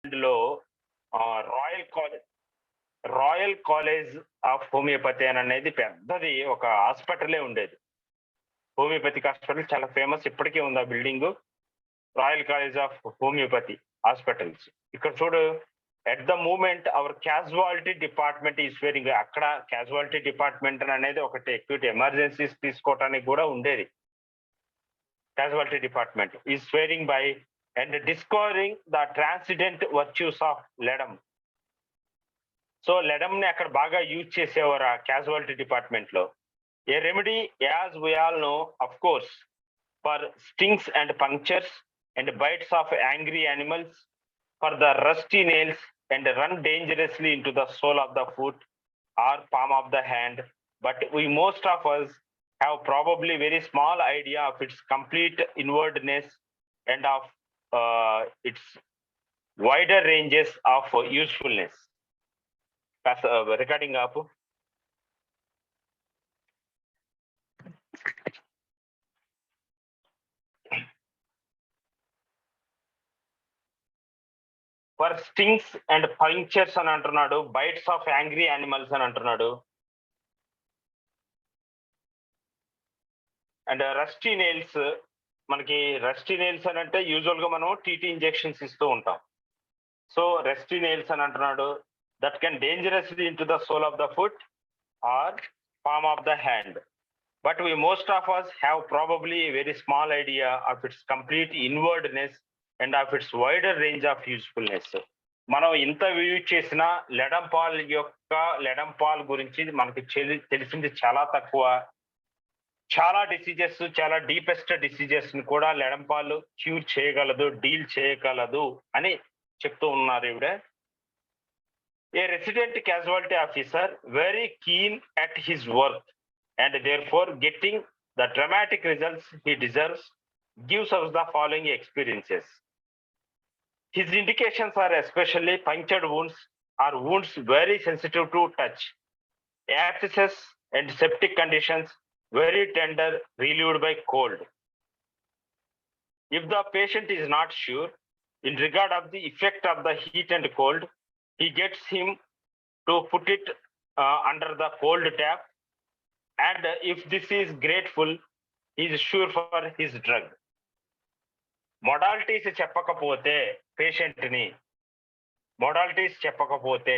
లో royal College of homeopathy అని అనేది పెద్దది ఒక హాస్పిటలే ఉండేది. హోమియోపతిక్ హాస్పిటల్ చాలా ఫేమస్, ఇప్పటికీ ఉంది ఆ building. Royal College of Homoeopathy hospitals. ఇక్కడ చూడు, at the moment our casualty department is wearing. అక్కడ క్యాజువాలిటీ డిపార్ట్మెంట్ అనేది ఒకటి ఎక్యూట్ ఎమర్జెన్సీస్ తీసుకోవటానికి కూడా ఉండేది. Casualty department is wearing by and discovering the transcendent virtues of Ledum. So Ledum ని అక్కడ బాగా యూజ్ చేసేవారు ఆ క్యాజువాలిటీ డిపార్ట్మెంట్ లో. A remedy as we all know of course for stings and punctures and bites of angry animals, for the rusty nails and run dangerously into the sole of the foot or palm of the hand. But we most of us have probably very small idea of its complete inwardness and of its wider ranges of usefulness. Recording up. For stings and punctures అని అంటున్నాడు, bytes of angry animals అని అంటున్నాడు, and rusty nails. మనకి rusty nails అని అంటే usual గా మనం TT injections ఇస్తూ ఉంటాం. సో రస్టీ నెయిల్స్ అని అంటున్నాడు, that can dangerously into the sole of the foot or palm of the hand. But we most of us have probably very small idea of its complete inwardness and of its wider range of usefulness. మనం ఇంత use చేసిన లెడమ్ Paul గురించి మనకి తెలిసింది చాలా తక్కువ. చాలా diseases, చాలా డీపెస్ట్ డిసీజెస్ ని కూడా లెడమ్ పాల్ క్యూర్ చేయగలదు, డీల్ చేయగలదు అని చెప్తూ ఉన్నారు ఈవిడ. ఏ resident casualty officer very keen at his work and therefore getting the dramatic results he deserves gives us the following experiences. His indications are especially punctured wounds or wounds very sensitive to touch, abscesses and septic conditions very tender, relieved by cold. If the patient is not sure in regard of the effect of the heat and cold, he gets him to put it under the cold tap, and if this is grateful, he is sure for his drug. Modalities చెప్పకపోతే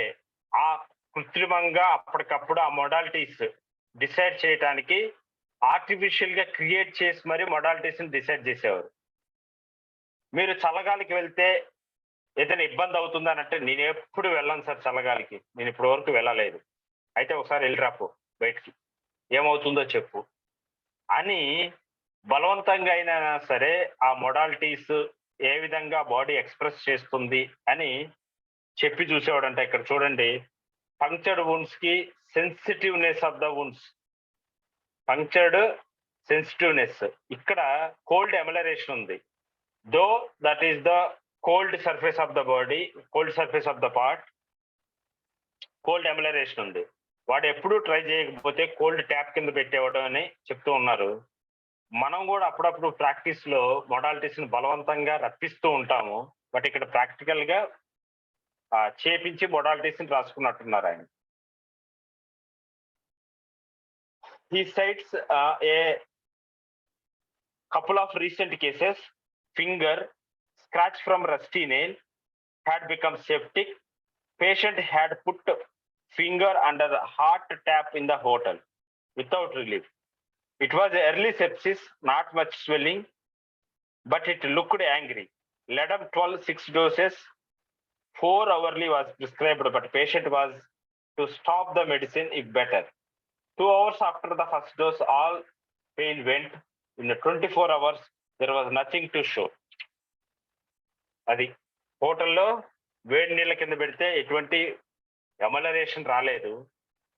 ఆ కృత్రిమంగా అప్పటికప్పుడు ఆ modalities decide చేయడానికి artificial గా create చేసి మరి modalities ని డిసైడ్ చేసేవారు. మీరు చల్లగాలికి వెళ్తే ఏదైనా ఇబ్బంది అవుతుందని అంటే, నేను ఎప్పుడు వెళ్ళను సార్ చల్లగాలికి, నేను ఇప్పటి వరకు వెళ్ళలేదు, అయితే ఒకసారి వెళ్ళిరాపో బయటికి, ఏమవుతుందో చెప్పు అని బలవంతంగా అయినా సరే ఆ మొడాలిటీస్ ఏ విధంగా బాడీ ఎక్స్ప్రెస్ చేస్తుంది అని చెప్పి చూసేవాడంట. ఇక్కడ చూడండి, పంక్చర్డ్ వుండ్స్ కి sensitiveness of the wounds, punctured sensitiveness. ఇక్కడ కోల్డ్ ఎమలరేషన్ ఉంది. Though that is the cold surface of the body, cold surface of the part, cold amelioration ఉంది. వాడు ఎప్పుడు ట్రై చేయకపోతే కోల్డ్ ట్యాప్ కింద పెట్టేవడం అని చెప్తూ ఉన్నారు. మనం కూడా అప్పుడప్పుడు ప్రాక్టీస్ లో మొడాలిటీస్ ని బలవంతంగా రప్పిస్తూ ఉంటాము. బట్ ఇక్కడ ప్రాక్టికల్ గా చేపించి మొడాలిటీస్ ని రాసుకున్నట్టున్నారు ఆయన. He cites a couple of recent cases. Finger scratch from rusty nail had become septic. Patient had put finger under the hot tap in the hotel without relief. It was early sepsis, not much swelling, but it looked angry. LEDUM 12 6 doses, 4 hourly was prescribed, but patient was to stop the medicine if better. 2 hours after the first dose, all pain went. In 24 hours, there was nothing to show. అది హోటల్లో వేడి నీళ్ళ కింద పెడితే ఎటువంటి ఎమలరేషన్ రాలేదు,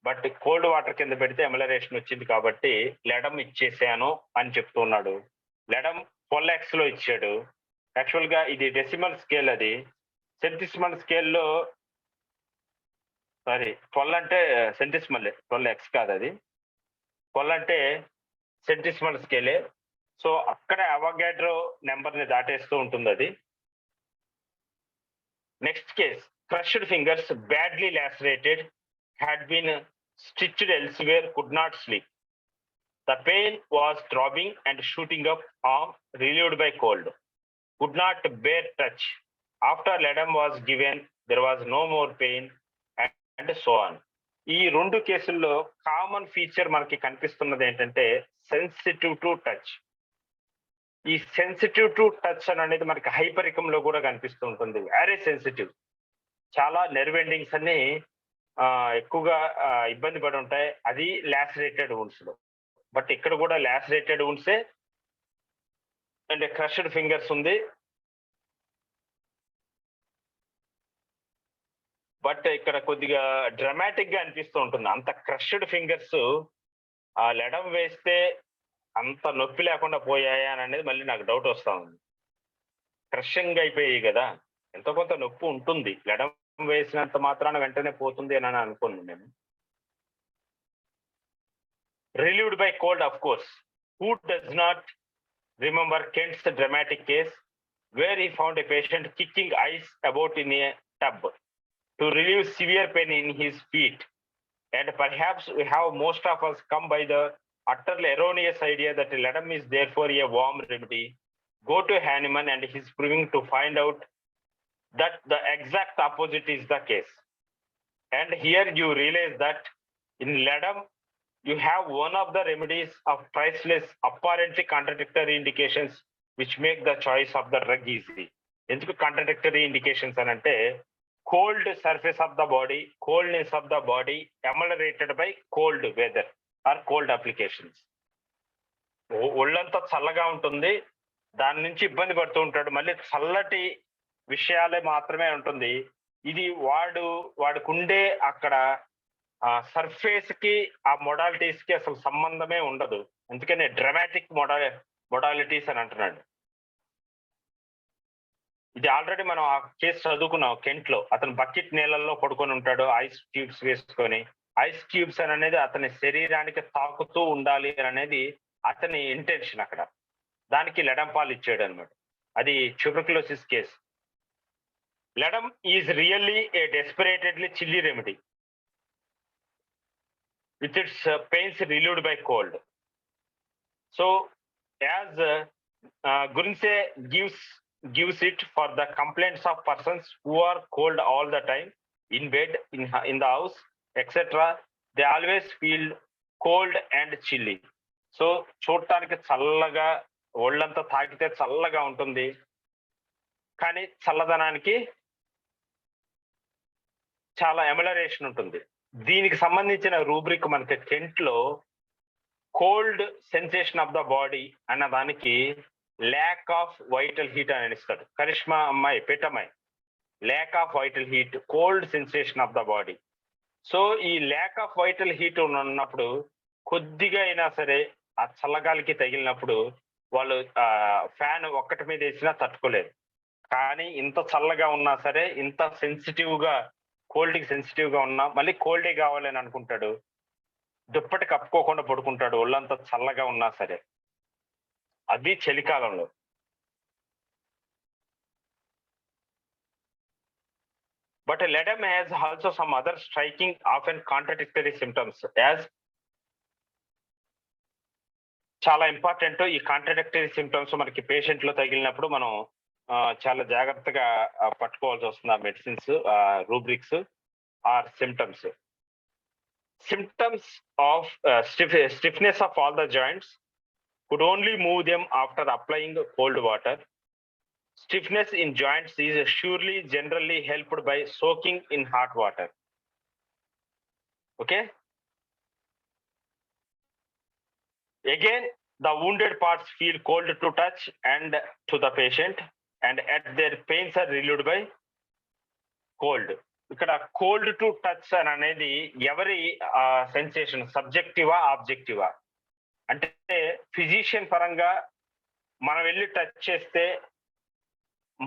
but cold water కింద పెడితే ఎమలరేషన్ వచ్చింది కాబట్టి లెడమ్ ఇచ్చేసాను అని చెప్తున్నాడు. లెడమ్ 12x లో ఇచ్చాడు. యాక్చువల్ గా ఇది డెసిమల్ స్కేల్, అది సెంటిసిమల్ స్కేల్లో, సారీ 12 అంటే సెంటిసిమల్, 12x కాదు అది, 12 అంటే సెంటిసిమల్ స్కేలే. సో అక్కడ అవగాడ్రో నెంబర్ ని దాటేస్తూ ఉంటుంది అది. Next case, crushed fingers, badly lacerated, had been stitched elsewhere, could not sleep. The pain was throbbing and shooting up, arm relieved by cold. Could not bear touch. After LEDUM was given, there was no more pain, and so on. ఈ రెండు కేసుల్లో common feature మనకి కనిపిస్తున్నది ఏంటంటే sensitive to touch. ఈ sensitive to touch అనేది మనకి హైపరికంలో కూడా కనిపిస్తూ ఉంటుంది. వెరీ సెన్సిటివ్, చాలా నెర్వ్ ఎండింగ్స్ అన్ని ఎక్కువగా ఇబ్బంది పడి ఉంటాయి. అది లాసరేటెడ్ వూండ్స్ లో. బట్ ఇక్కడ కూడా లాసరేటెడ్ వూండ్సే అండ్ క్రష్డ్ ఫింగర్స్ ఉంది. బట్ ఇక్కడ కొద్దిగా డ్రమాటిక్ గా అనిపిస్తూ ఉంటుంది. అంత క్రష్డ్ ఫింగర్స్ ఆ లెడమ్ వేస్తే అంత నొప్పి లేకుండా పోయాయా అని అనేది మళ్ళీ నాకు డౌట్ వస్తా ఉంది. క్రషింగ్ అయిపోయాయి కదా, ఎంతో కొంత నొప్పి ఉంటుంది. లెడమ్ వేసినంత మాత్రాన వెంటనే పోతుంది అని అనుకోండి నేను. Relieved by cold, of course. Who does not remember Kent's dramatic case where he found a patient kicking ice about in a tub to relieve severe pain in his feet. And perhaps we have most of us come by the utterly erroneous idea that LEDUM is therefore a warm remedy. Go to Hahnemann and his proving to find out that the exact opposite is the case. And here you realize that in LEDUM you have one of the remedies of priceless, apparently contradictory indications which make the choice of the drug easy. ఎందుకు contradictory indications అని అంటే cold surface of the body, coldness of the body ameliorated by cold weather or cold applications. ఒళ్ళంతా చల్లగా ఉంటుంది, దాని నుంచి ఇబ్బంది పడుతూ ఉంటాడు, మళ్ళీ చల్లటి విషయాలే మాత్రమే ఉంటుంది. ఇది వాడుకుండే అక్కడ సర్ఫేస్ కి ఆ మొడాలిటీస్ కి అసలు సంబంధమే ఉండదు. అందుకనే డ్రమాటిక్ మొడాలిటీస్ అని అంటున్నాడు. ఇది ఆల్రెడీ మనం ఆ కేసు చదువుకున్నాం. కెంట్ లో అతను బకెట్ నీళ్ళల్లో పడుకొని ఉంటాడు, ఐస్ క్యూబ్స్ వేసుకొని. ఐస్ క్యూబ్స్ అని అనేది అతని శరీరానికి తాకుతూ ఉండాలి అనేది అతని ఇంటెన్షన్. అక్కడ దానికి లెడమ్ పాలు ఇచ్చాడు అనమాట. అది tuberculosis case. Ledum is really a desperately chilly remedy with its pains relieved by cold. So as Gurinse gives it for the complaints of persons who are cold all the time, in bed, in the house, etc., they always feel cold and chilly. So చూడటానికి చల్లగా, ఒళ్ళంతా తాకితే చల్లగా ఉంటుంది, కానీ చల్లదనానికి చాలా ఎమలరేషన్ ఉంటుంది. దీనికి సంబంధించిన రూబ్రిక్ మనకి కెంట్ లో cold sensation of the body అన్న దానికి ల్యాక్ ఆఫ్ వైటల్ హీట్ అని ఇస్తాడు. కరిష్మా అమ్మాయి, పెట్టమ్మాయి, lack of vital heat, cold sensation of the body. So ఈ ల్యాక్ ఆఫ్ వైటల్ హీట్ ఉన్నప్పుడు కొద్దిగా అయినా సరే ఆ చల్లగాలికి తగిలినప్పుడు వాళ్ళు ఫ్యాన్ ఒక్కటి మీద వేసినా తట్టుకోలేదు. కానీ ఇంత చల్లగా ఉన్నా సరే, ఇంత సెన్సిటివ్ గా, కోల్డ్ కి సెన్సిటివ్ గా ఉన్నా మళ్ళీ కోల్డే కావాలని అనుకుంటాడు. దుప్పటి కప్పుకోకుండా పడుకుంటాడు ఒళ్ళంతా చల్లగా ఉన్నా సరే. అది చలికాలంలో. But LEDUM has also some other striking, often contradictory symptoms. As చాలా ఇంపార్టెంట్ ఈ కాంట్రడిక్టరీ సిమ్టమ్స్ మనకి పేషెంట్ లో తగిలినప్పుడు మనం చాలా జాగ్రత్తగా పట్టుకోవాల్సి వస్తుంది. ఆ medicines, rubrics are symptoms. Symptoms of stiffness of all the joints, could only move them after applying cold water. Stiffness in joints is surely generally helped by soaking in hot water. Okay. Again, the wounded parts feel cold to touch and to the patient, and at their pains are relieved by cold. ఇక్కడ cold to touch అని అనేది ఎవరి sensation, సబ్జెక్టివా ఆబ్జెక్టివా అంటే physician పరంగా మనం వెళ్ళి touch చేస్తే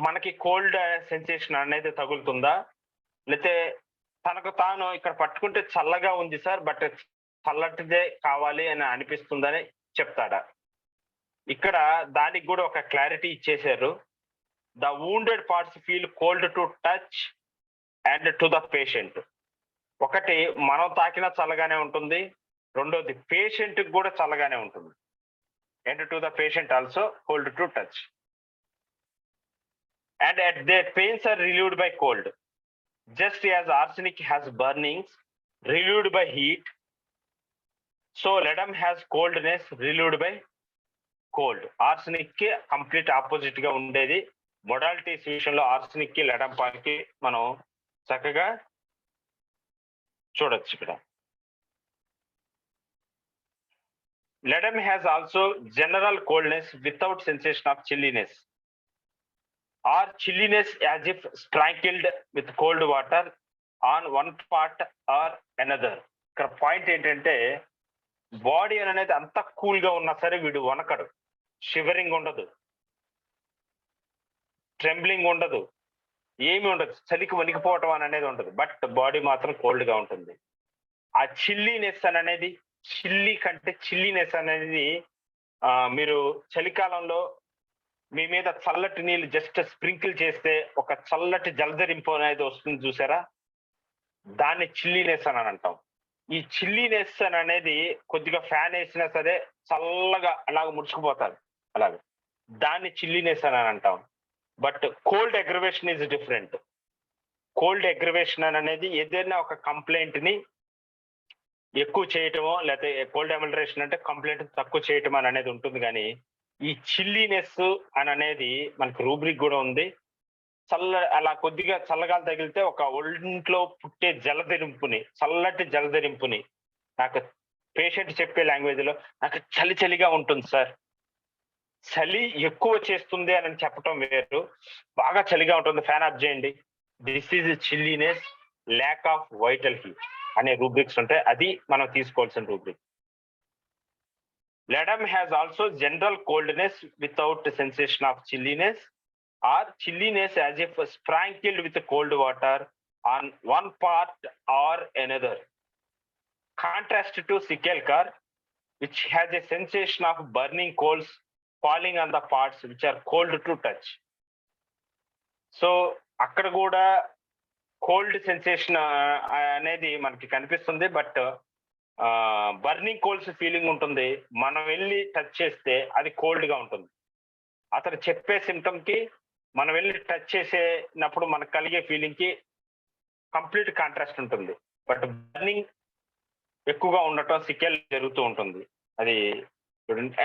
మనకి కోల్డ్ సెన్సేషన్ అనేది తగులుతుందా, లేకపోతే తనకు తాను ఇక్కడ పట్టుకుంటే చల్లగా ఉంది సార్ బట్ చల్లటిదే కావాలి అని అనిపిస్తుందని చెప్తాడా? ఇక్కడ దానికి కూడా ఒక క్లారిటీ ఇచ్చేశారు. the wounded parts feel cold to touch and to the patient. ఒకటి మనం తాకినా చల్లగానే ఉంటుంది, రెండోది పేషెంట్ కూడా చల్లగానే ఉంటుంది. And to the patient also cold to touch. And at their pains are relieved by cold. Just as arsenic has burnings relieved by heat, so LEDUM has coldness relieved by cold. Arsenic కి complete opposite గా ఉండేది. Modalities విషయంలో arsenic కి LEDUM పాలకి మనం చక్కగా చూడొచ్చు ఇక్కడ. LEDUM has also general coldness without sensation of chilliness, or chilliness as if sprinkled with cold water on one part or another. ఇక్కడ పాయింట్ ఏంటంటే బాడీ అనేది అంత కూల్ గా ఉన్నా సరే వీడు వనకడు, షివరింగ్ ఉండదు, ట్రెంబ్లింగ్ ఉండదు, ఏమి ఉండదు, చలికి వణికిపోవటం అనేది ఉండదు. బట్ బాడీ మాత్రం కోల్డ్ గా ఉంటుంది. ఆ చిల్లీనెస్ అనేది, చిల్లీ కంటే చిల్లీనెస్ అనేది మీరు చలికాలంలో మీ మీద చల్లటి నీళ్ళు జస్ట్ స్ప్రింకిల్ చేస్తే ఒక చల్లటి జలధరింపు అనేది వస్తుంది చూసారా, దాన్ని చిల్లీనెస్ అని అంటాం. ఈ చిల్లీనెస్ అని అనేది కొద్దిగా ఫ్యాన్ వేసినా సరే చల్లగా అలాగ ముడుచుకుపోతారు, అలాగే దాన్ని చిల్లీనెస్ అని అంటాం. But cold aggravation is different. Cold aggravation అనేది ఏదైనా ఒక కంప్లైంట్ ని ఎక్కువ చేయటమో, లేకపోతే కోల్డ్ అమల్టరేషన్ అంటే కంప్లైంట్ తక్కువ చేయటం అని అనేది ఉంటుంది. కానీ ఈ చిల్లీనెస్ అని అనేది మనకి రూబ్రిక్ కూడా ఉంది. అలా కొద్దిగా చల్లగాలు తగిలితే ఒక ఒంట్లో పుట్టే జలధరింపుని, చల్లటి జలధరింపుని, నాకు పేషెంట్ చెప్పే లాంగ్వేజ్ లో నాకు చలిగా ఉంటుంది సార్, చలి ఎక్కువ చేస్తుంది అని చెప్పటం వేరు, బాగా చలిగా ఉంటుంది ఫ్యాన్ ఆఫ్ చేయండి, this is chilliness, lack of vital heat అనే రూబ్రిక్స్ ఉంటాయి. అది మనం తీసుకోవాల్సిన rubric. LEDUM has also general coldness without sensation of chilliness, or chilliness as if sprinkled with cold water on one part or another. Contrast to Sichelcar, which has a sensation of burning coals falling on the parts which are cold to touch. So అక్కడ కూడా cold sensation అనేది మనకి కనిపిస్తుంది. But burning కోల్స్ feeling ఉంటుంది. మనం వెళ్ళి touch చేస్తే అది కోల్డ్ గా ఉంటుంది. అతను చెప్పే సిమ్టమ్ కి మనం వెళ్ళి టచ్ చేసేటప్పుడు మనకు కలిగే ఫీలింగ్ కి కంప్లీట్ కాంట్రాస్ట్ ఉంటుంది. బట్ బర్నింగ్ ఎక్కువగా ఉండటం సికెల్ జరుగుతూ ఉంటుంది. అది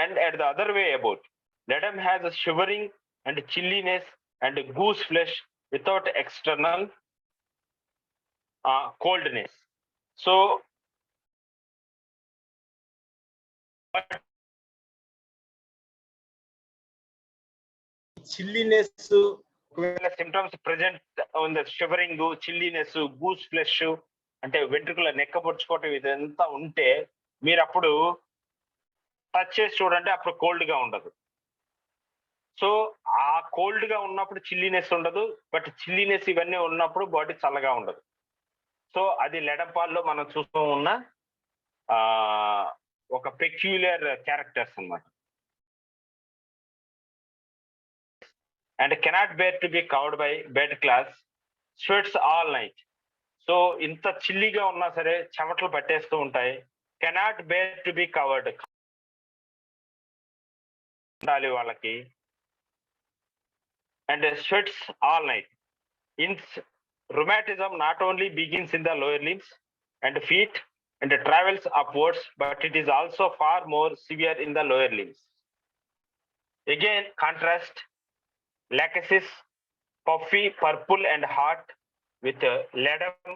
and at the other way about, LEDUM has a shivering and chilliness and goose flesh without external coldness. So చిల్లీనెస్ ఒకవేళ సిమ్టమ్స్ ప్రెజెంట్ ఉంది, షివరింగ్, చిల్లీనెస్, గూస్ ఫ్లెష్ అంటే వెంట్రుకల నెక్క పొడుచుకోవటం ఇదంతా ఉంటే మీరు అప్పుడు టచ్ చేసి చూడండి, అప్పుడు కోల్డ్ గా ఉండదు. సో ఆ కోల్డ్ గా ఉన్నప్పుడు చిల్లీనెస్ ఉండదు, బట్ చిల్లీనెస్ ఇవన్నీ ఉన్నప్పుడు బాడీ చల్లగా ఉండదు. సో అది LEDUM పాల్లో మనం చూస్తూ ఉన్న ఒక పెక్యులర్ క్యారెక్టర్స్ అన్నమాట. And cannot bear to be covered by bed cloths, sweats all night. So ఇంత చిల్లీగా ఉన్నా సరే చెమటలు పట్టేస్తూ ఉంటాయి. Cannot bear to be covered ఉండాలి వాళ్ళకి. And sweats all night. In rheumatism not only begins in the lower limbs and feet and travels upwards, but it is also far more severe in the lower limbs. Again, contrast Ericaceae puffy purple and hot with LEDUM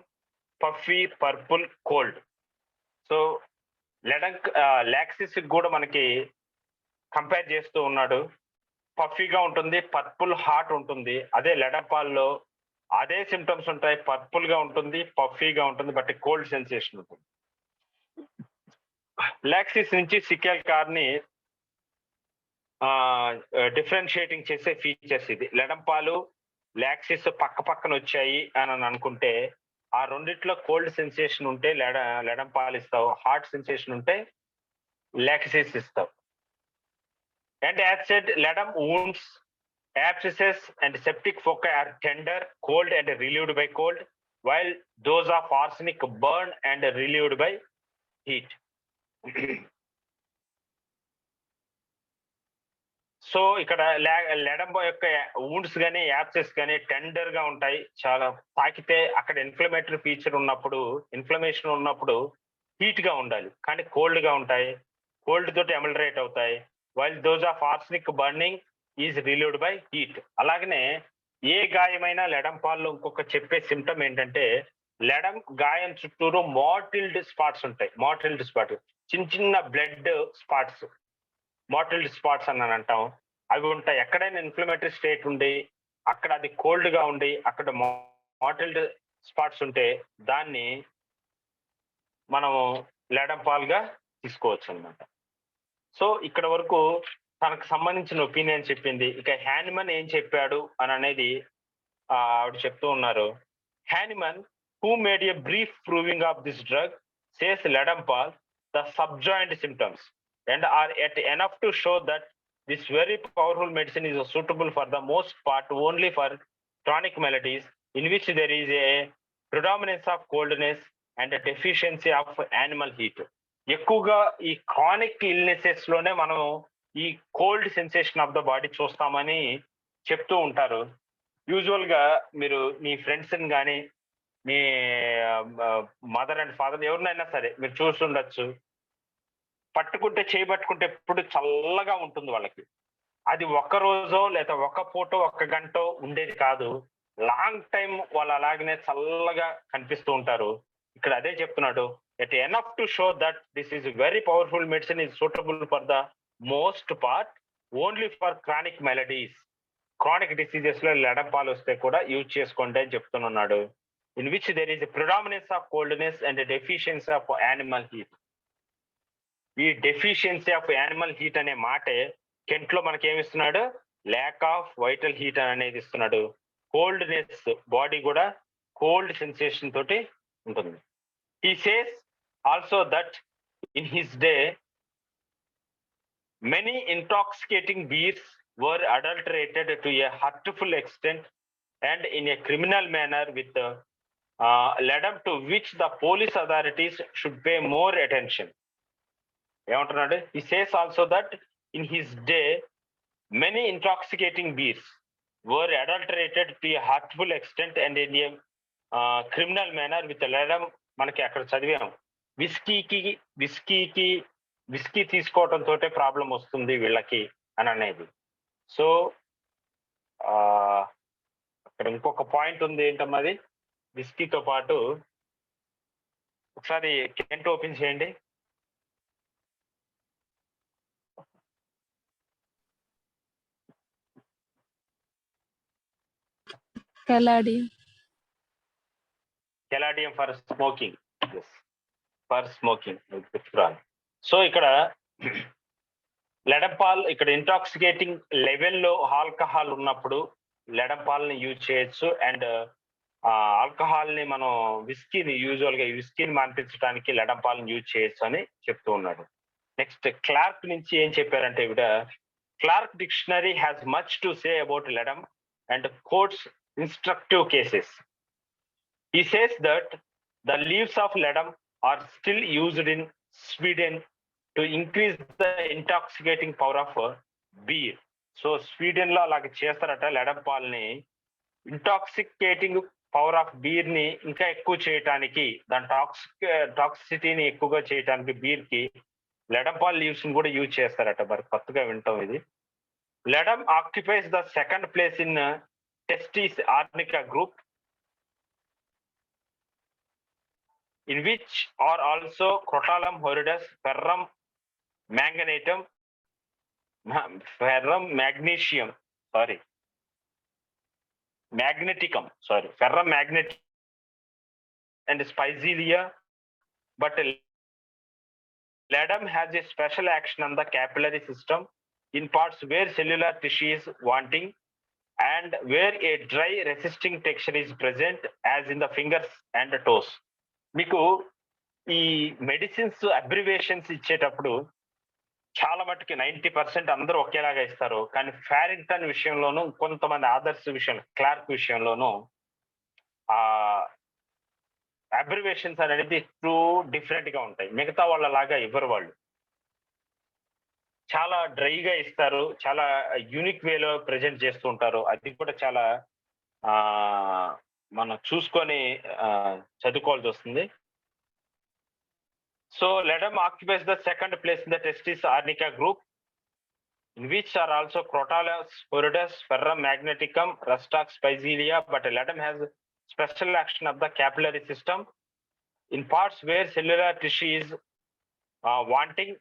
puffy purple cold. So LEDUM Ericaceae కూడా మనకి compare చేస్తూ ఉన్నాడు. పఫీగా ఉంటుంది, purple hot ఉంటుంది. అదే LEDUM పాల్లో అదే symptoms ఉంటాయి, purple గా ఉంటుంది, పఫీగా ఉంటుంది, బట్ కోల్డ్ సెన్సేషన్ ఉంటుంది. Ericaceae నుంచి Sichelcar ని డిఫరెన్షియేటింగ్ చేసే ఫీచర్స్ ఇది. LEDUM పాలు, Ericaceae పక్క పక్కన వచ్చాయి అని అనుకుంటే ఆ రెండిట్లో కోల్డ్ సెన్సేషన్ ఉంటే LEDUM పాలు ఇస్తావు, హాట్ సెన్సేషన్ ఉంటే Ericaceae ఇస్తావు. And as said LEDUM wounds Abscesses and septic foci are tender, cold and relieved by cold, while those of arsenic burn and relieved by heat. So ఇక్కడ లెడంబో యొక్క wounds కానీ apses కానీ tender గా ఉంటాయి, చాలా తాకితే అక్కడ ఇన్ఫ్లమేటరీ ఫీచర్ ఉన్నప్పుడు, ఇన్ఫ్లమేషన్ ఉన్నప్పుడు హీట్ గా ఉండాలి, కానీ కోల్డ్ గా ఉంటాయి, కోల్డ్ తోటి ఎమలరేట్ అవుతాయి. While those of arsenic burning is relieved by heat. అలాగనే ఏ గాయమైనా లెడం పాల్లో ఇంకొక చెప్పే సిమ్టమ్ ఏంటంటే, లెడం గాయం చుట్టూరు మోటిల్డ్ స్పాట్స్ ఉంటాయి. మోటిల్డ్ స్పాట్ చిన్న చిన్న బ్లడ్ స్పాట్స్, మోటిల్డ్ స్పాట్స్ అని అంటాం, అవి ఉంటాయి. ఎక్కడైనా ఇన్ఫ్లమేటరీ స్టేట్ ఉండి అక్కడ అది కోల్డ్ గా ఉండి అక్కడ మోటిల్డ్ స్పాట్స్ ఉంటే దాన్ని మనము లెడం పాల్గా తీసుకోవచ్చు అనమాట. సో ఇక్కడ వరకు తనకు సంబంధించిన ఒపీనియన్ చెప్పింది. ఇక హ్యానిమన్ ఏం చెప్పాడు అని అనేది ఆవిడ చెప్తూ ఉన్నారు. Hahnemann, who made a brief proving of this drug, says Ledum pal the subjoined symptoms and are yet enough to show that this very powerful medicine is suitable for the most part only for chronic maladies in which there is a predominance of coldness and a deficiency of animal heat. ఎక్కువగా ఈ chronic illnesses లోనే మనం ఈ cold sensation of the body చూస్తామని చెప్తూ ఉంటారు. Usual గా మీరు మీ ఫ్రెండ్స్ కానీ మీ మదర్ అండ్ ఫాదర్ ఎవరినైనా సరే మీరు చూస్తుండొచ్చు, పట్టుకుంటే చేయబట్టుకుంటే ఎప్పుడు చల్లగా ఉంటుంది వాళ్ళకి. అది ఒక్క రోజో లేదా ఒక పూటో ఒక గంటో ఉండేది కాదు, లాంగ్ టైం వాళ్ళు అలాగనే చల్లగా కనిపిస్తూ ఉంటారు. ఇక్కడ అదే చెప్తున్నాడు, it enough to show that this is very powerful medicine is suitable for the most part only for chronic melodies. Chronic diseases లో లెడం పాలు వస్తే కూడా యూజ్ చేసుకోండి అని చెప్తున్నాడు. In which there is predominance of coldness and deficiency of animal heat. ఈ deficiency of animal heat అనే మాటే కెంట్ లో మనకి ఏమిస్తున్నాడు, ల్యాక్ ఆఫ్ వైటల్ హీట్ అనేది ఇస్తున్నాడు. కోల్డ్నెస్, బాడీ కూడా కోల్డ్ సెన్సేషన్ తోటి ఉంటుంది. He says also that in his day many intoxicating bears were adulterated to a hurtful extent and in a criminal manner with ledum, to which the police authorities should pay more attention. ఏమంటున్నాడు, he says also that in his day many intoxicating beers were adulterated to a hurtful extent and in a criminal manner with ledum. మనకి అక్కడ చదివాం, whisky తీసుకోవడం తోటే problem వస్తుంది వీళ్ళకి అని అనేది. సో అక్కడ ఇంకొక పాయింట్ ఉంది, ఏంటమ్మా అది, విస్కీతో పాటు ఒకసారి కెంట్ ఓపెన్ చేయండి. Caladium for smoking, for smoking. So ఇక్కడ లెడం పాల్, ఇక్కడ ఇంటాక్సికేటింగ్ లెవెల్లో ఆల్కహాల్ ఉన్నప్పుడు లెడం పాల్ని యూజ్ చేయొచ్చు. అండ్ ఆల్కహాల్ ని మనం యూజువల్ గా విస్కీని మాన్పించడానికి లెడం పాల్ని యూజ్ చేయొచ్చు అని చెప్తూ ఉన్నాడు. నెక్స్ట్ క్లార్క్ నుంచి ఏం చెప్పారంటే, ఇవిడ Clarke dictionary has much to say about Ledum and quotes instructive cases. He says that the leaves of ledum are still used in Sweden to increase the intoxicating power of beer. So Sweden lo అలాగ చేస్తారట, లెడం Paul ని intoxicating power of beer ని ఇంకా ఎక్కువ చేయటానికి, దాని టాక్సిసిటీని ఎక్కువగా చేయటానికి బీర్ కి లెడం పాల్ లీవ్స్ ని కూడా యూజ్ చేస్తారట. మరి కొత్తగా వింటాం ఇది. Ledum occupies the second place in Testis arnica group, in which are also Crotalum horridus, ferrum magnesium, ferrum magneticum, ferrum magneticum and Spizelia. But ledum has a special action on the capillary system in parts where cellular tissue is wanting and where a dry resisting texture is present, as in the fingers and toes. మీకు ఈ medicines abbreviations ఇచ్చేటప్పుడు చాలా మట్టుకి 90% అందరూ ఒకేలాగా ఇస్తారు. కానీ ఫారింగ్టన్ విషయంలోనూ, కొంతమంది ఆథర్స్ విషయంలో, క్లార్క్ విషయంలోనూ అబ్రివేషన్స్ అనేది డిఫరెంట్ గా ఉంటాయి. మిగతా వాళ్ళలాగా ఇవ్వరు వాళ్ళు. చాలా డ్రైగా ఇస్తారు. చాలా యూనిక్ వేలో ప్రెజెంట్ చేస్తూ ఉంటారు. అది కూడా చాలా మనం చూసుకొని చదువుకోవాల్సి వస్తుంది. So LEDUM occupies the second place in the testis arnica group, in which are also Crotalus, Sporotus, Ferrum magneticum, Rustox, Spizelia, but LEDUM has special action of the capillary system in parts where cellular tissue is wanting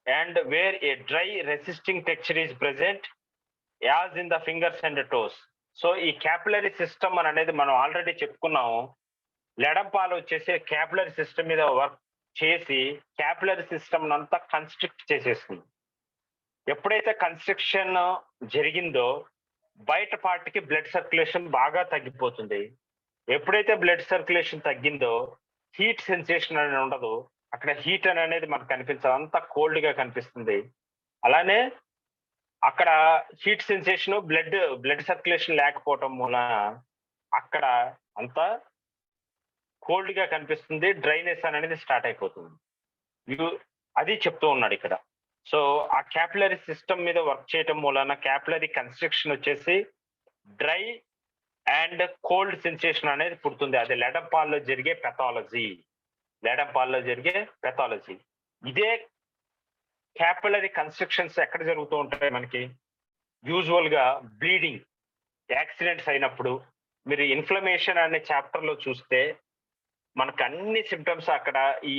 and where a dry resisting texture is present, as in the fingers and the toes. So ఈ capillary system అనేది మనం already చెప్పుకున్నాము. LEDUM పాలు వచ్చేసి capillary system మీద work చేసి capillary system అంతా construct చేసేస్తుంది. ఎప్పుడైతే కన్స్ట్రక్షన్ జరిగిందో బయట పార్ట్కి బ్లడ్ సర్క్యులేషన్ బాగా తగ్గిపోతుంది. ఎప్పుడైతే బ్లడ్ సర్క్యులేషన్ తగ్గిందో హీట్ సెన్సేషన్ అనేది ఉండదు. అక్కడ హీట్ అనేది మనకు కనిపించదు, అంతా కోల్డ్ గా కనిపిస్తుంది. అలానే అక్కడ హీట్ సెన్సేషన్, బ్లడ్ సర్క్యులేషన్ లేకపోవటం మూలన అక్కడ అంతా కోల్డ్ గా కనిపిస్తుంది. డ్రైనెస్ అనేది స్టార్ట్ అయిపోతుంది. అది చెప్తూ ఉన్నాడు ఇక్కడ. సో ఆ క్యాపిలరీ సిస్టమ్ మీద వర్క్ చేయటం మూలన క్యాపిలరీ కన్స్ట్రక్షన్ వచ్చేసి డ్రై అండ్ కోల్డ్ సెన్సేషన్ అనేది పుడుతుంది. అది LEDUM పాల్లో జరిగే పెథాలజీ. LEDUM పాల్లో జరిగే పెథాలజీ. ఇదే క్యాపిలరీ కన్స్ట్రక్షన్స్ ఎక్కడ జరుగుతూ ఉంటాయి మనకి? యూజువల్ గా బ్లీడింగ్, యాక్సిడెంట్స్ అయినప్పుడు. మీరు ఇన్ఫ్లమేషన్ అనే చాప్టర్ లో చూస్తే మనకు అన్ని సిమ్టమ్స్ అక్కడ ఈ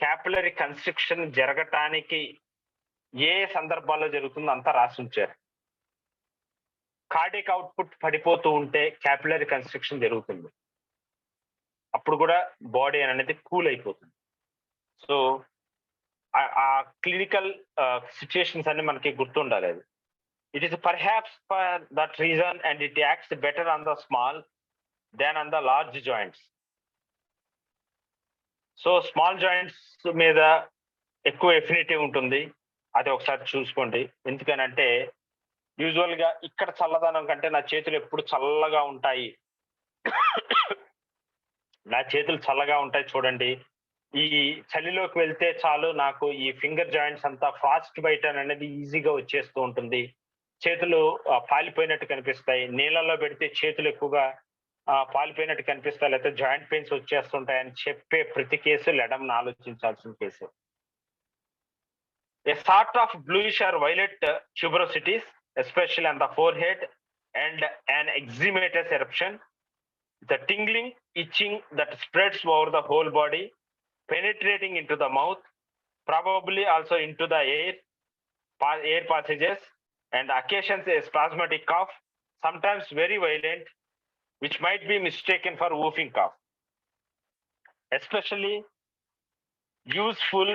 క్యాపిలరీ కన్స్ట్రక్షన్ జరగటానికి ఏ సందర్భాల్లో జరుగుతుందో అంతా రాసి ఉంచారు. కార్డియక్ అవుట్పుట్ పడిపోతూ ఉంటే క్యాపిలరీ కన్స్ట్రక్షన్ జరుగుతుంది. అప్పుడు కూడా బాడీ అనేది కూల్ అయిపోతుంది. సో ఆ క్లినికల్ సిచ్యుయేషన్స్ అన్ని మనకి గుర్తుండాలి. అది it is perhaps for that reason and it acts better on the small than on the large joints. So small joints మీద ఎక్కువ ఎఫినిటీ ఉంటుంది. అది ఒకసారి చూసుకోండి. ఎందుకనంటే యూజువల్ గా ఇక్కడ చల్లదనం కంటే నా చేతులు ఎప్పుడు చల్లగా ఉంటాయి, నా చేతులు చల్లగా ఉంటాయి చూడండి. ఈ చలిలోకి వెళ్తే చాలు నాకు ఈ ఫింగర్ జాయింట్స్ అంతా ఫాస్ట్ బైట్ అనేది ఈజీగా వచ్చేస్తూ ఉంటుంది. చేతులు పాలిపోయినట్టు కనిపిస్తాయి. నీళ్ళల్లో పెడితే చేతులు ఎక్కువగా పాలిపోయినట్టు కనిపిస్తాయి, లేకపోతే జాయింట్ పెయిన్స్ వచ్చేస్తుంటాయి అని చెప్పే ప్రతి కేసు LEDUM ఆలోచించాల్సిన case. A sort of bluish or violet tuberosities, especially on the forehead, and an eczematous eruption, the tingling, itching that spreads over the whole body, penetrating into the mouth, probably also into the air passages, and occasions a spasmodic cough, sometimes very violent, which might be mistaken for whooping cough. Especially useful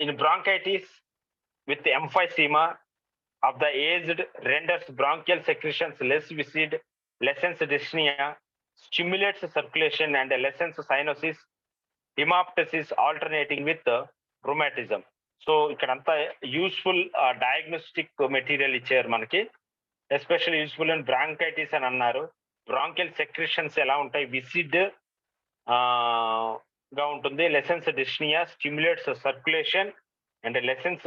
in bronchitis with emphysema of the aged, renders bronchial secretions less viscid, lessens dyspnea, stimulates circulation, and lessens cyanosis, hemoptysis alternating with rheumatism. So ఇక్కడంతా useful diagnostic material ఇచ్చారు మనకి. Especially useful in bronchitis అని అన్నారు. Bronchial secretions ఎలా ఉంటాయి? Viscid గా ఉంటుంది. Lessens dyspnoea, stimulates circulation and lessens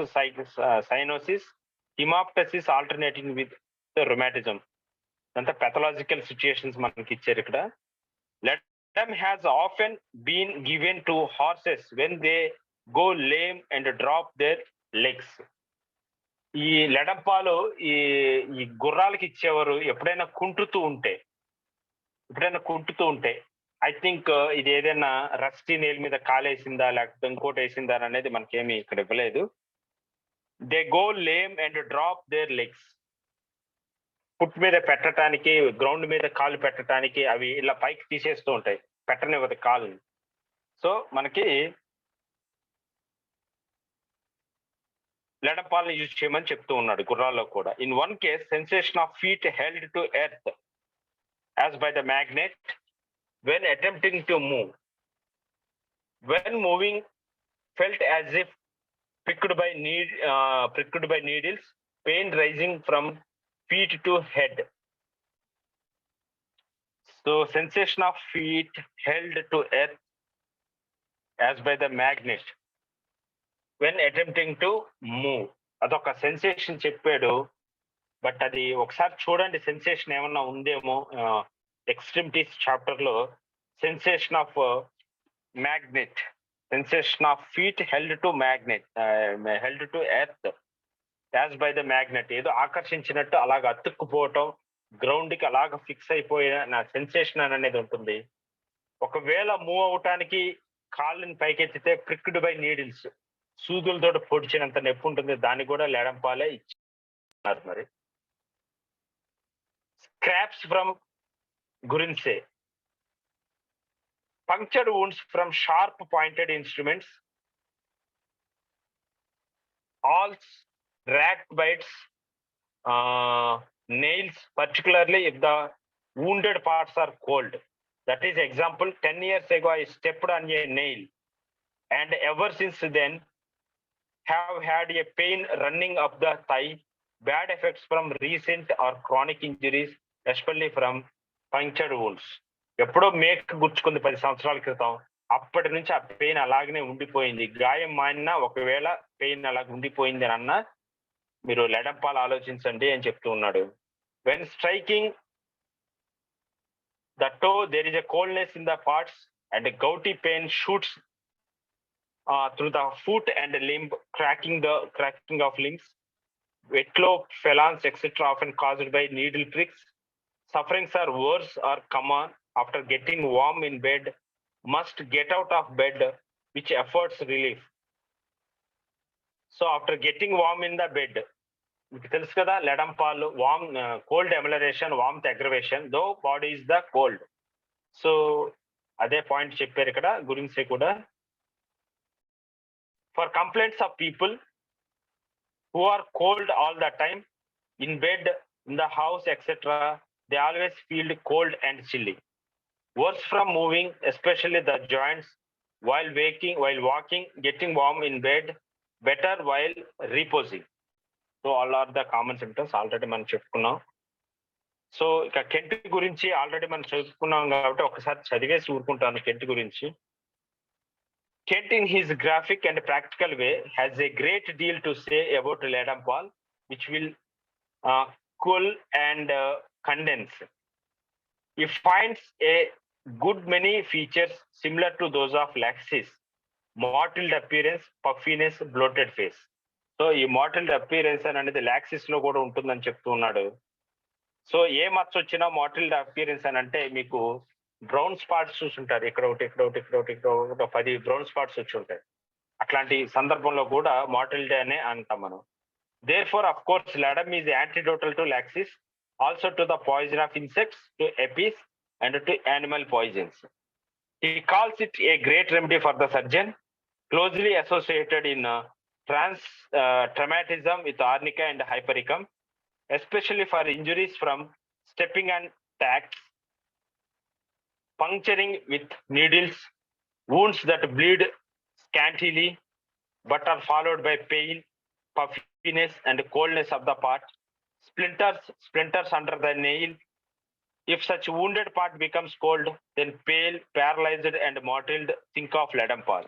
cyanosis, haemoptysis alternating with rheumatism. అంతా పెథలాజికల్ సిచ్యుయేషన్స్ మనకి ఇచ్చారు ఇక్కడ. LEDUM has often been given to horses when they go lame and drop their legs. ఈ LEDUM పాలు ఈ గుర్రాలకి ఇచ్చేవారు ఎప్పుడైనా కుంటుతూ ఉంటే. ఐ థింక్ ఇది ఏదైనా రస్టీ నేల్ మీద కాలేసిందా లేకపోతే ఇంకోటి వేసిందా అనేది మనకేమి ఇక్కడ ఇవ్వలేదు. They go lame and drop their legs. Foot మీద పెట్టడానికి, గ్రౌండ్ మీద కాలు పెట్టడానికి అవి ఇలా పైకి తీసేస్తూ ఉంటాయి, పెట్టనివ్వదు కాలు. సో మనకి LEDUM పాలను యూజ్ చేయమని చెప్తూ ఉన్నాడు గుర్రాల్లో కూడా. In one case sensation of feet held to earth as by the magnet when attempting to move. When moving, felt as if pricked by needles, pain rising from feet to head. So sensation of feet held to earth as by the magnet when attempting to move. అదొక sensation చెప్పాడు, but అది ఒకసారి చూడండి sensation ఏమన్నా ఉందేమో. Extremities chapter లో sensation of magnet, sensation of feet held to magnet, held to earth as by the magnet, ఏదో ఆకర్షించినట్టు అలాగ అతుక్కుపోవటం, గ్రౌండ్ కి అలాగ ఫిక్స్ అయిపోయిన నా సెన్సేషన్ అనేది ఉంటుంది. ఒకవేళ మూవ్ అవటానికి కాళ్ళని పైకెత్తితే ప్రిక్డ్ బై నీడిల్స్, సూదులతో పొడిచినంత నొప్పి ఉంటుంది, దాన్ని కూడా లెడమ్ పాలే ఇచ్చారు. మరి scraps from Guernsey, punctured wounds from sharp pointed instruments, awls, rat bites, nails, particularly if the wounded parts are cold. That is example, 10 years ago I stepped on a nail and ever since then have had a pain running up the thigh, bad effects from recent or chronic injuries, especially from punctured wounds. ఎప్పుడో make గుచ్చుకుంది 10 సంవత్సరాల క్రితం, అప్పటి నుంచి ఆ pain అలాగనే ఉండిపోయింది. గాయం మానినా ఒకవేళ పెయిన్ అలాగ ఉండిపోయింది అని అన్నా మీరు లెడమ్ పాల్ ఆలోచించండి అని చెప్తూ ఉన్నాడు. When striking the toe, there is a coldness in the parts and a gouty pain shoots through the foot and limb, cracking of limbs. Wetlow, phalanx, etc. often caused by needle pricks. Sufferings are worse or common after getting warm in bed. Must get out of bed, which affords relief. So after getting warm in the bed, మీకు తెలుసు కదా Ledum pal, warm cold amelioration, warmth aggravation, though body is the cold. So అదే point చెప్పారు ఇక్కడ గురించి కూడా. For complaints of people who are cold all the time in bed, in the house etcetera, they always feel cold and chilly. Worse from moving, especially the joints, while walking, getting warm in bed, better while reposing. So all are the common symptoms already మనం చెప్పుకున్నాం. So ఇక Kent గురించి already మనం చదువుకున్నాం కాబట్టి ఒకసారి చదివేసి ఊరుకుంటాను కెంట్ గురించి. Kent in his graphic and practical way has a great deal to say about Ledum pal, which will cool and condense. He finds a good many features similar to those of laxis: mottled appearance, puffiness, bloated face. So ఈ మోటిల్డ్ appearance అనేది లాక్సిస్ లో కూడా ఉంటుందని చెప్తూ ఉన్నాడు. So ఏ మచ్చ వచ్చినా మోటిల్డ్ appearance అని అంటే మీకు బ్రౌన్ స్పాట్స్ చూసుంటారు, ఇక్కడ ఒకటి, ఇక్కడ ఒకటి, ఇక్కడ ఒకటి, ఇక్కడ ఒకటి, 10 బ్రౌన్ స్పాట్స్ వచ్చి ఉంటాయి. అట్లాంటి సందర్భంలో కూడా మోటిల్డ్ అనే అంటాం మనం. Therefore of course Ledum is antidotal to Lachesis, also to the poison of insects, to Apis and to animal poisons. He calls it a great remedy for the surgeon, closely associated in traumatism with arnica and hypericum, especially for injuries from stepping on tacks, puncturing with needles, wounds that bleed scantily but are followed by pain, puffiness and coldness of the part, splinters under the nail. If such wounded part becomes cold, then pale, paralyzed and mottled, think of leden paul.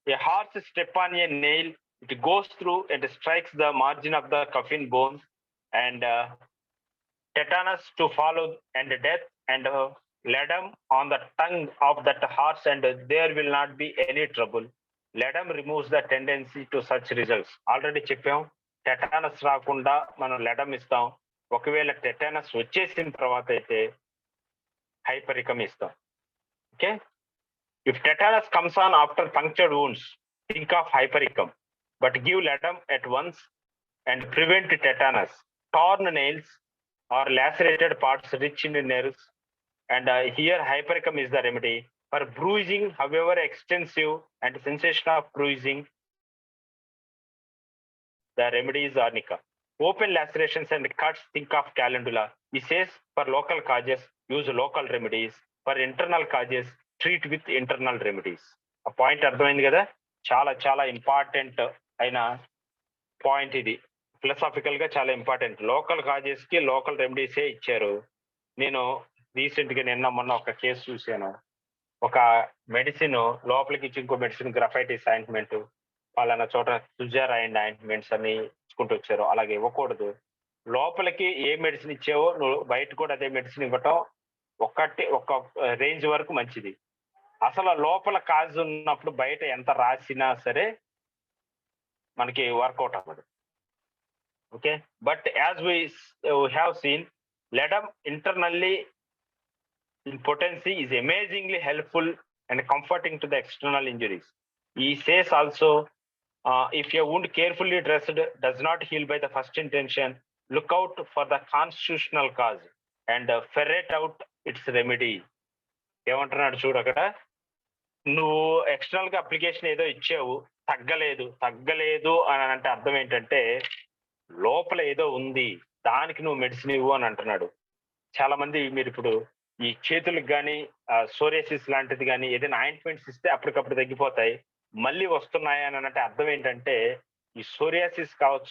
A horse step on a nail, it goes through and strikes the margin of the coffin bone, and tetanus to follow, and death, and ledum on the tongue of that horse, and there will not be any trouble. Ledum removes the tendency to such results. Already చెప్పాం, tetanus రాకుండా మనం లెడమ్ ఇస్తాం. ఒకవేళ tetanus వచ్చేసిన తర్వాత అయితే హైపరికం ఇస్తాం. Okay, if tetanus comes on after punctured wounds, think of hypericum, but give ledum at once and prevent tetanus. Torn nails or lacerated parts rich in nerves, and here hypericum is the remedy. For bruising, however extensive and sensation of bruising, the remedy is arnica. Open lacerations and cuts, think of calendula. He says for local causes, use local remedies. For internal causes, treat with internal remedies. A point అర్థమైంది కదా, చాలా చాలా important అయిన point ఇది. Philosophical గా చాలా important. Local causes కి local రెమెడీసే ఇచ్చారు. నేను రీసెంట్ గా నిన్న మొన్న ఒక కేసు చూశాను. ఒక మెడిసిన్ లోపలికి ఇచ్చి ఇంకో మెడిసిన్ గ్రఫైటిస్ ఆయింట్మెంట్ పలానా చోట సుజార్ అండ్ ఆయింట్మెంట్స్ అని ఇచ్చుకుంటూ వచ్చారు. అలాగే ఇవ్వకూడదు. లోపలికి ఏ మెడిసిన్ ఇచ్చావో నువ్వు బయట కూడా అదే మెడిసిన్ ఇవ్వటం ఒక రేంజ్ వరకు మంచిది. అసలు లోపల కాజ్ ఉన్నప్పుడు బయట ఎంత రాసినా సరే మనకి వర్కౌట్ అవ్వదు. Okay, but as we have seen, LEDUM internally in potency is amazingly helpful and comforting to the external injuries. He says also, if a wound carefully dressed does not heal by the first intention, look out for the constitutional cause and ferret out its remedy. ఏమంటున్నాడు చూడు అక్కడ, నువ్వు external గా application ఏదో ఇచ్చావు, తగ్గలేదు అని అంటే అర్థం ఏంటంటే లోపల ఏదో ఉంది, దానికి నువ్వు మెడిసిన్ ఇవ్వు అని అంటున్నాడు. చాలా మంది మీరు ఇప్పుడు ఈ చేతులకు కానీ సోరియాసిస్ లాంటిది కానీ ఏదైనా ఆయింట్మెంట్స్ ఇస్తే అప్పటికప్పుడు తగ్గిపోతాయి, మళ్ళీ వస్తున్నాయి అని అంటే అర్థం ఏంటంటే ఈ సోరియాసిస్ కావచ్చు,